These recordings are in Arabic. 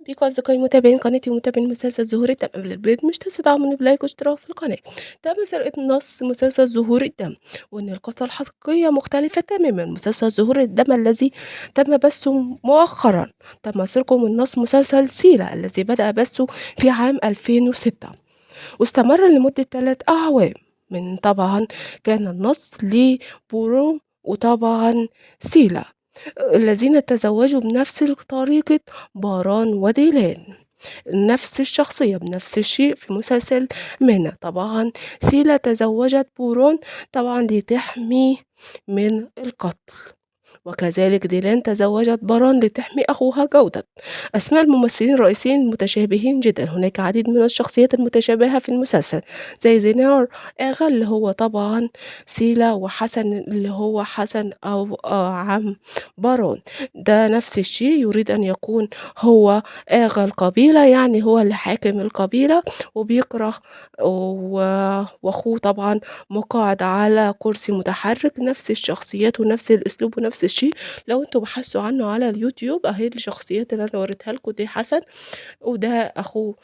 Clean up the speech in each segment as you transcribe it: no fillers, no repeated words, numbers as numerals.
بيكم أصدقائي متابعين قناتي ومتابعين مسلسل ظهور الدم. قبل البداية مش تنسوا تدعموني بلايك واشتراك في القناة. تم سرقة نص مسلسل ظهور الدم، وإن القصة الحقيقية مختلفة تماما. مسلسل ظهور الدم الذي تم بثه مؤخرا تم سرقه من نص مسلسل سيرة الذي بدأ بثه في عام 2006 واستمر لمدة 3 أعوام. طبعا كان النص لبورو وطبعا سيلا الذين تزوجوا بنفس طريقة باران وديلان، نفس الشخصية بنفس الشيء في مسلسل منى. طبعا سيلا تزوجت بوران طبعا لتحميه من القتل، وكذلك ديلان تزوجت باران لتحمي أخوها جودة. أسماء الممثلين الرئيسيين متشابهين جدا. هناك عديد من الشخصيات المتشابهة في المسلسل زي زينار آغا اللي هو طبعا سيلا، وحسن اللي هو حسن أو عم بارون. ده نفس الشيء، يريد أن يكون هو آغا القبيلة، يعني هو اللي حاكم القبيلة وبيكره وأخوه طبعا مقاعد على كرسي متحرك. نفس الشخصيات ونفس الأسلوب ونفس الشيء. لو انتوا بحثتوا عنه على اليوتيوب اهي الشخصيات اللي انا وريتها لكم، دي حسن وده اخوه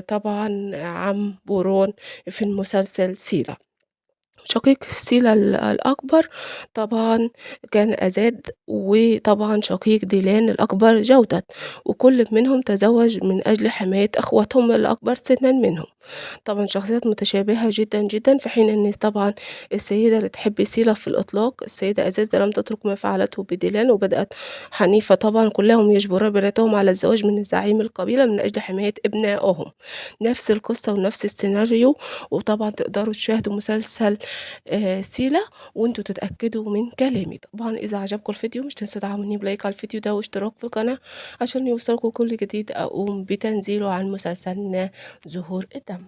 طبعا عم بورون في المسلسل سيلا. شقيق سيلا الأكبر طبعا كان أزاد، وطبعا شقيق ديلان الأكبر جودة، وكل منهم تزوج من أجل حماية أخوتهم الأكبر سنا منهم. طبعًا شخصيات متشابهة جدًا، جدًا، في حين إن طبعًا السيدة اللي تحب سيلا في الإطلاق السيدة أزيزة لم تترك ما فعلته بديلان، وبدأت حنيفة طبعًا كلّهم يجبرون بناتهم على الزواج من زعيم القبيلة من أجل حماية أبنائهم. نفس القصة ونفس السيناريو. وطبعًا تقدروا تشاهدوا مسلسل سيلا وأنتم تتأكدوا من كلامي. طبعًا إذا عجبكم الفيديو مش تنسوا تدعموني بلايك على الفيديو ده واشتراك في القناة عشان يوصلكم كل جديد أقوم بتنزيله عن مسلسلنا ظهور الدم.